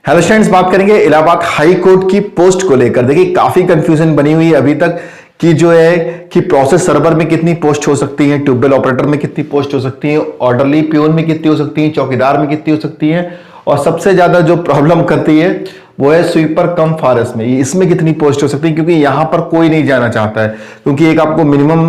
Hello students, बात करेंगे Allahabad high court की पोस्ट को लेकर। देखिए काफी कंफ्यूजन बनी हुई है अभी तक कि जो है कि प्रोसेस सर्वर में कितनी पोस्ट हो सकती है, ट्यूबवेल ऑपरेटर में कितनी पोस्ट हो सकती है, ऑर्डरली पियोन में कितनी हो सकती है, चौकीदार में कितनी हो सकती है, और सबसे ज्यादा जो प्रॉब्लम करती है वो है स्वीपर कम फारस में, इसमें कितनी पोस्ट हो सकती है। क्योंकि यहां पर कोई नहीं जाना चाहता है, क्योंकि एक आपको मिनिमम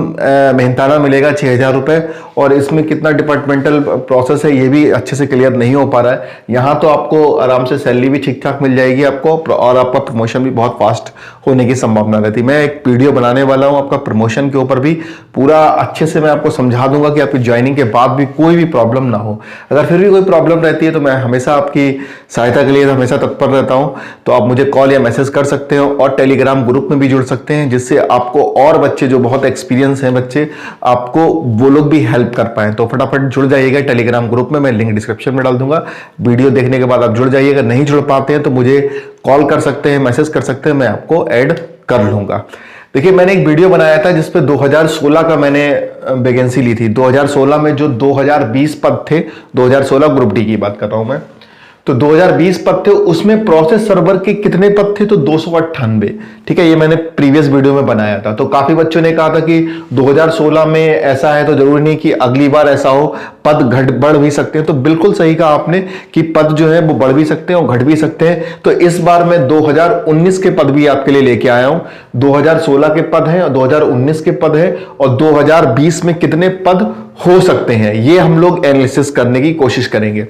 मेहनताना मिलेगा 6,000 रुपए, और इसमें कितना डिपार्टमेंटल प्रोसेस है ये भी अच्छे से क्लियर नहीं हो पा रहा है। यहाँ तो आपको आराम से सैलरी भी ठीक ठाक मिल जाएगी आपको, और आपका प्रमोशन भी बहुत फास्ट होने की संभावना रहती है। मैं एक वीडियो बनाने वाला हूँ आपका प्रमोशन के ऊपर भी, पूरा अच्छे से मैं आपको समझा दूंगा कि आपकी ज्वाइनिंग के बाद भी कोई भी प्रॉब्लम ना हो। अगर फिर भी कोई प्रॉब्लम रहती है तो मैं हमेशा आपकी सहायता के लिए हमेशा तत्पर रहता हूँ। तो आप मुझे कॉल या मैसेज कर सकते हो, और टेलीग्राम ग्रुप में भी जुड़ सकते हैं, जिससे आपको और बच्चे जो बहुत एक्सपीरियंस हैं बच्चे, आपको वो लोग भी हेल्प कर पाए। तो फटाफट जुड़ जाइएगा टेलीग्राम ग्रुप में, मैं लिंक डिस्क्रिप्शन में डाल दूंगा। वीडियो देखने के बाद आप जुड़ जाइएगा। नहीं जुड़ पाते हैं तो मुझे कॉल कर सकते हैं, मैसेज कर सकते हैं, मैं आपको ऐड कर लूंगा। देखिए मैंने एक वीडियो बनाया था जिसपे 2016 का मैंने वैकेंसी ली थी। 2016 में जो 2020 पद थे, 2016 ग्रुप डी की बात कर रहा हूं मैं, तो 2020 पद थे, उसमें प्रोसेस सर्वर के कितने पद थे? तो 298। ठीक है, ये मैंने प्रीवियस वीडियो में बनाया था। तो काफी बच्चों ने कहा था कि 2016 में ऐसा है तो जरूरी नहीं कि अगली बार ऐसा हो, पद घट बढ़ भी सकते हैं। तो बिल्कुल सही कहा आपने कि पद जो है वो बढ़ भी सकते हैं और घट भी सकते हैं। तो इस बार मैं 2019 के पद भी आपके लिए लेके आया हूं। 2016 के पद हैं और 2019 के पद हैं, और 2020 में कितने पद हो सकते हैं ये हम लोग एनालिसिस करने की कोशिश करेंगे।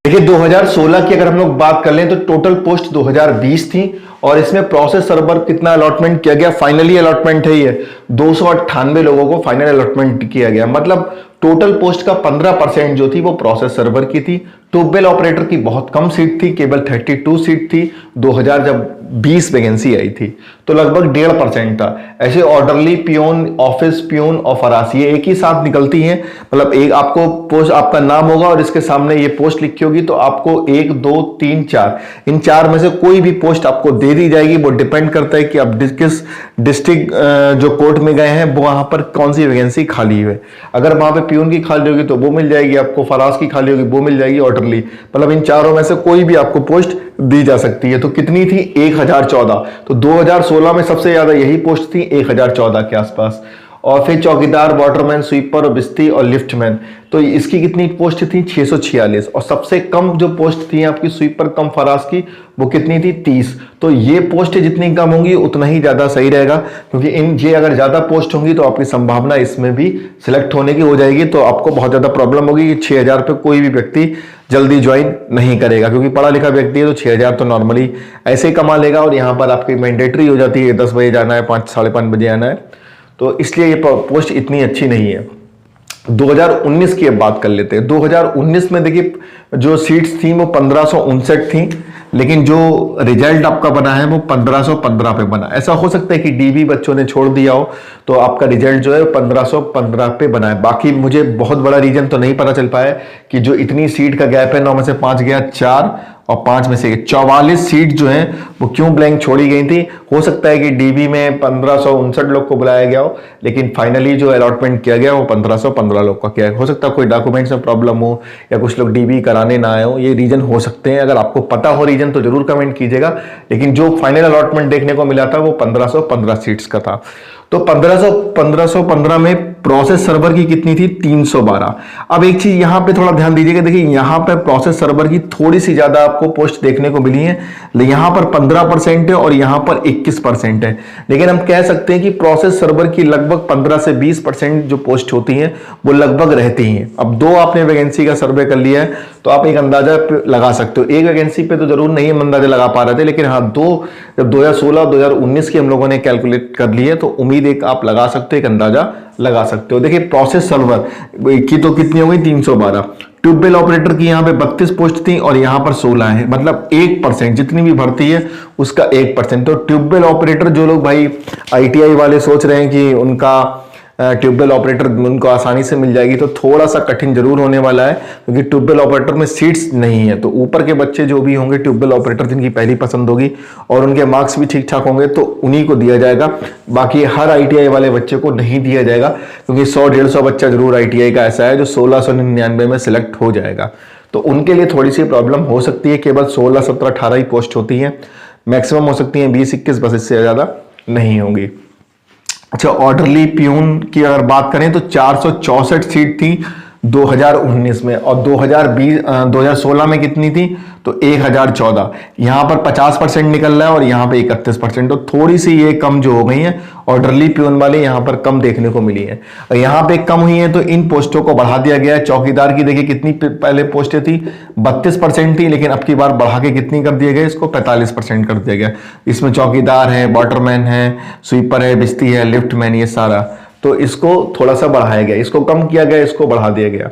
देखिए 2016 की अगर हम लोग बात कर लें तो टोटल पोस्ट 2020 थी, और इसमें प्रोसेस सर्वर कितना अलॉटमेंट किया गया, फाइनली अलॉटमेंट है ये 298 लोगों को फाइनल अलॉटमेंट किया गया। मतलब टोटल पोस्ट का 15% जो थी वो प्रोसेस सर्वर की थी। ट्यूबवेल ऑपरेटर की बहुत कम सीट थी, केवल 32 सीट थी 2000 जब 20 वैकेंसी आई थी, तो लगभग 1.5% था। ऐसे ऑर्डरली पियोन, ऑफिस पियोन और फरासी ये एक ही साथ निकलती हैं। मतलब एक आपको पोस्ट, आपका नाम होगा और इसके सामने ये पोस्ट लिखी होगी, तो आपको 1 2 3 4 इन 4 में से कोई भी पोस्ट आपको दे दी जाएगी। वो डिपेंड करता है कि आप किस डिस्ट्रिक्ट जो कोर्ट में गए हैं वो वहां पर कौन सी वैकेंसी खाली है। अगर वहां पे पियून की खाली होगी तो वो मिल जाएगी आपको, फरास की खाली होगी वो मिल जाएगी, ऑर्डरली, मतलब इन चारों में से कोई भी आपको पोस्ट दी जा सकती है। तो कितनी थी? 1014। तो 2016 में सबसे ज्यादा यही पोस्ट थी 1014 के आसपास। और फिर चौकीदार, वाटरमैन, स्वीपर, बिस्ती और लिफ्टमैन, तो इसकी कितनी पोस्ट थी? 646। और सबसे कम जो पोस्ट थी आपकी स्वीपर कम फरास की, वो कितनी थी? 30। तो ये पोस्ट जितनी कम होंगी उतना ही ज्यादा सही रहेगा, क्योंकि ये अगर ज्यादा पोस्ट होंगी तो आपकी संभावना इसमें भी सिलेक्ट होने की हो जाएगी। तो आपको बहुत ज्यादा प्रॉब्लम होगी कि 6,000 पे कोई भी व्यक्ति जल्दी ज्वाइन नहीं करेगा, क्योंकि पढ़ा लिखा व्यक्ति है तो 6,000 तो नॉर्मली ऐसे ही कमा लेगा। और यहाँ पर आपकी मैंडेटरी हो जाती है 10 बजे जाना है, 5 साढ़े 5 बजे आना है, तो इसलिए ये पोस्ट इतनी अच्छी नहीं है। 2019 की अब बात कर लेते हैं। 2019 में देखिए जो सीट्स थी वो 1559 थी, लेकिन जो रिजल्ट आपका बना है वो 1515 पे बना। ऐसा हो सकता है कि डीबी बच्चों ने छोड़ दिया हो, तो आपका रिजल्ट जो है 1515 पे बना है। बाकी मुझे बहुत बड़ा रीजन तो नहीं पता चल पाया कि जो इतनी सीट का गैप है, 9 में से 5 गया, 4 और 5 में से 44 सीट जो है वो क्यों ब्लैंक छोड़ी गई थी। हो सकता है कि डीबी में 1559 लोग को बुलाया गया हो, लेकिन फाइनली जो अलॉटमेंट किया गया वो 1515 लोग का किया है। हो सकता है कोई डॉक्यूमेंट्स में प्रॉब्लम हो, या कुछ लोग डीबी कराने ना आए हो, ये रीजन हो सकते हैं। अगर आपको पता हो रीजन तो जरूर कमेंट कीजिएगा, लेकिन जो फाइनल अलॉटमेंट देखने को मिला था वो 1515 सीट्स का था। तो 1515 में प्रोसेस सर्वर की कितनी थी? 312। अब एक चीज यहां पे थोड़ा ध्यान दीजिएगा, देखिए यहां पर प्रोसेस सर्वर की थोड़ी सी ज्यादा आपको पोस्ट देखने को मिली है। यहां पर 15% है और यहां पर 21% है, लेकिन हम कह सकते हैं कि प्रोसेस सर्वर की लगभग 15 से 20% जो पोस्ट होती हैं वो लगभग रहती हैं। अब 2 आपने वैकेंसी का सर्वे कर लिया है तो आप एक अंदाजा लगा सकते हो। एक वैकेंसी पे तो जरूर नहीं हम अंदाजा लगा पा रहे थे, लेकिन हाँ जब 2016 2019 की हम लोगों ने कैलकुलेट कर ली है तो उम्मीद एक आप लगा सकते हो, एक अंदाजा लगा सकते हो। देखिए प्रोसेस सर्वर की तो कितनी हो गई? 312। ट्यूबवेल ऑपरेटर की यहाँ पे 32 पोस्ट थी और यहाँ पर 16 है, मतलब 1%, जितनी भी भर्ती है उसका 1%। तो ट्यूबवेल ऑपरेटर जो लोग भाई ITI वाले सोच रहे हैं कि उनका ट्यूबवेल ऑपरेटर उनको आसानी से मिल जाएगी, तो थोड़ा सा कठिन जरूर होने वाला है, क्योंकि ट्यूबवेल ऑपरेटर में सीट्स नहीं है। तो ऊपर के बच्चे जो भी होंगे ट्यूबवेल ऑपरेटर जिनकी पहली पसंद होगी और उनके मार्क्स भी ठीक ठाक होंगे तो उन्हीं को दिया जाएगा। बाकी हर ITI वाले बच्चे को नहीं दिया जाएगा, क्योंकि 100-150 बच्चा जरूर ITI का ऐसा है जो 1699 में सिलेक्ट हो जाएगा। तो उनके लिए थोड़ी सी प्रॉब्लम हो सकती है। केवल 16, 17, 18 ही पोस्ट होती हैं, मैक्सिमम हो सकती हैं 20, 21, बस इससे ज़्यादा नहीं होंगी। अच्छा, ऑर्डरली प्यून की अगर बात करें तो 464 सीट थी 2019 में, और 2016 में कितनी थी तो 1014। यहां पर 50% निकल रहा है और यहां पे 31%, तो थोड़ी सी ये कम जो हो गई है ऑर्डरली प्यून वाले यहां पर कम देखने को मिली है। और यहां पे कम हुई है तो इन पोस्टों को बढ़ा दिया गया है। चौकीदार की देखिए कितनी पहले पोस्टें थी, 32% थी, लेकिन अब की बार बढ़ा के कितनी कर दिया गया, इसको 45% कर दिया गया। इसमें चौकीदार है, वाटरमैन है, स्वीपर है, बिस्ती है, लिफ्टमैन, ये सारा, तो इसको थोड़ा सा बढ़ाया गया, इसको कम किया गया, इसको बढ़ा दिया गया।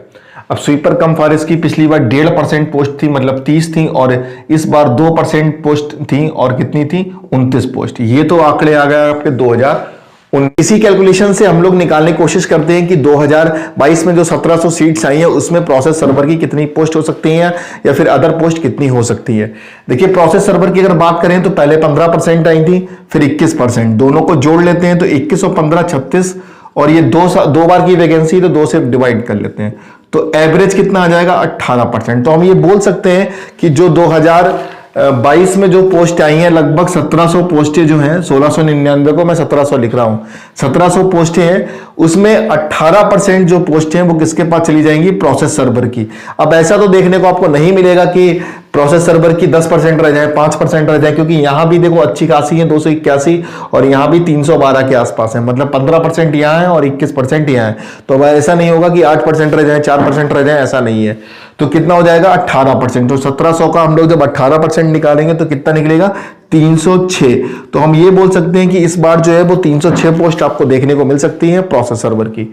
अब स्वीपर कम फारिस की पिछली बार 1.5% पोस्ट थी, मतलब 30 थी, और इस बार 2% पोस्ट थी, और कितनी थी 29 पोस्ट। ये तो आंकड़े आ गए आपके 2019। इसी कैलकुलेशन से हम लोग निकालने की कोशिश करते हैं कि 2022 में जो 1700 सीट्स आई है उसमें प्रोसेस सर्वर की कितनी पोस्ट हो सकती है, या फिर अदर पोस्ट कितनी हो सकती है। देखिए, प्रोसेस सर्वर की अगर बात करें तो पहले 15% आई थी, फिर 21%, दोनों को जोड़ लेते हैं तो 21 और 15 36, और ये दो बार की वैकेंसी, तो 2 से डिवाइड कर लेते हैं तो एवरेज कितना आ जाएगा 18%। तो हम ये बोल सकते हैं कि जो 2022 में जो पोस्ट आई हैं, लगभग 1700 पोस्टें जो हैं, 1699 को मैं 1700 लिख रहा हूं, 1700 पोस्टें हैं, उसमें 18% जो पोस्टें हैं वो किसके पास चली जाएंगी, प्रोसेस सर्वर की। अब ऐसा तो देखने को आपको नहीं मिलेगा कि प्रोसेस सर्वर की 10% रह जाए, 5% रह जाए, क्योंकि यहां भी देखो अच्छी खासी है 281, और यहां भी 312 के आसपास है, मतलब 15% यहां है और 21% यहां है। तो अब ऐसा नहीं होगा कि 8% रह जाए, 4% रह जाए, ऐसा नहीं है। तो कितना हो जाएगा 18%। तो 1700 का हम लोग जब 18% निकालेंगे तो कितना निकलेगा 306। तो हम ये बोल सकते हैं कि इस बार जो है वो 306 पोस्ट आपको देखने को मिल सकती है प्रोसेस सर्वर की।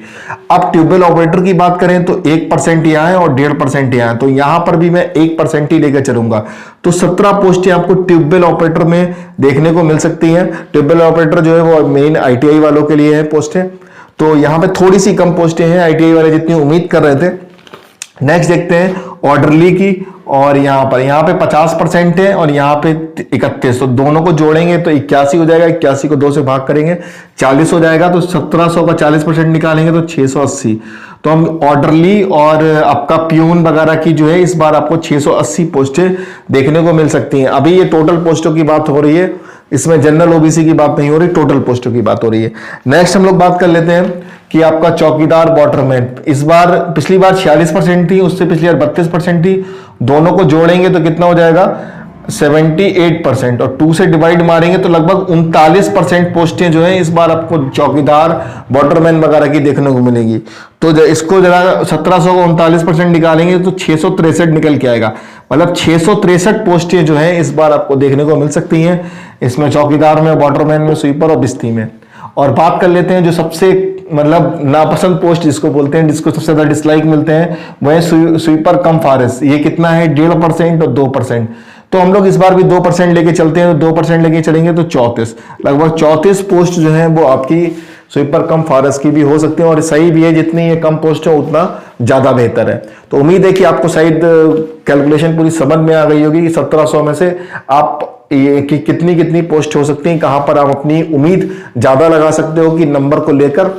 अब ट्यूबवेल ऑपरेटर की बात करें तो 1% यहाँ है और 1.5% यहाँ है, तो यहां पर भी मैं 1% ही लेकर चलूंगा। तो 17 पोस्टें आपको ट्यूबवेल ऑपरेटर में देखने को मिल सकती हैं। ट्यूबवेल ऑपरेटर जो है वो मेन ITI वालों के लिए है पोस्टें, तो यहां पे थोड़ी सी कम पोस्टें हैं ITI वाले जितनी उम्मीद कर रहे थे। नेक्स्ट देखते हैं ऑर्डरली की, और यहां पे 50% है और यहां पे 31, तो दोनों को जोड़ेंगे तो 81 हो जाएगा, 81 को 2 से भाग करेंगे 40 हो जाएगा, तो 1700 का 40% निकालेंगे तो 680। तो हम ऑर्डरली और आपका प्यून वगैरह की जो है इस बार आपको 680 पोस्टें देखने को मिल सकती हैं। अभी ये टोटल पोस्टों की बात हो रही है, इसमें जनरल OBC की बात नहीं हो रही, टोटल पोस्टों की बात हो रही है। नेक्स्ट हम लोग बात कर लेते हैं कि आपका चौकीदार वाटरमैन, इस बार पिछली बार 46% थी, उससे पिछली बार 32% थी, दोनों को जोड़ेंगे तो कितना हो जाएगा 78%, और 2 से डिवाइड मारेंगे तो लगभग 39% पोस्टें जो है इस बार आपको चौकीदार वाटरमैन वगैरह की देखने को मिलेगी। तो इसको जरा 1700 को 39% निकालेंगे तो 663 निकल के आएगा, मतलब 663 पोस्टें जो है इस बार आपको देखने को मिल सकती हैं, इसमें चौकीदार में, वाटरमैन में, स्वीपर और बिस्ती में। और बात कर लेते हैं जो सबसे मतलब नापसंद पोस्ट जिसको बोलते हैं, जिसको सबसे ज्यादा डिसलाइक मिलते हैं, वह स्वीपर कम फारिस। ये कितना है 1.5% और 2%। तो हम लोग इस बार भी 2% लेके चलते हैं, तो 2% लेके चलेंगे तो 34, लगभग 34 पोस्ट जो है वो आपकी स्वीपर कम फारिस की भी हो सकती है, और सही भी है, जितनी ये कम पोस्ट है उतना ज्यादा बेहतर है। तो उम्मीद है कि आपको शायद कैलकुलेशन पूरी समझ में आ गई होगी कि 1700 में से आप ये कि कितनी कितनी पोस्ट हो सकती हैं, कहां पर आप अपनी उम्मीद ज्यादा लगा सकते हो कि नंबर को लेकर।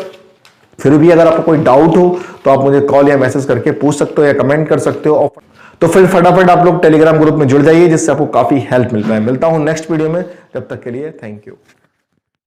फिर भी अगर आपको कोई डाउट हो तो आप मुझे कॉल या मैसेज करके पूछ सकते हो या कमेंट कर सकते हो। तो फिर फटाफट आप लोग टेलीग्राम ग्रुप में जुड़ जाइए, जिससे आपको काफी हेल्प मिलता है। मिलता हूं नेक्स्ट वीडियो में, तब तक के लिए थैंक यू।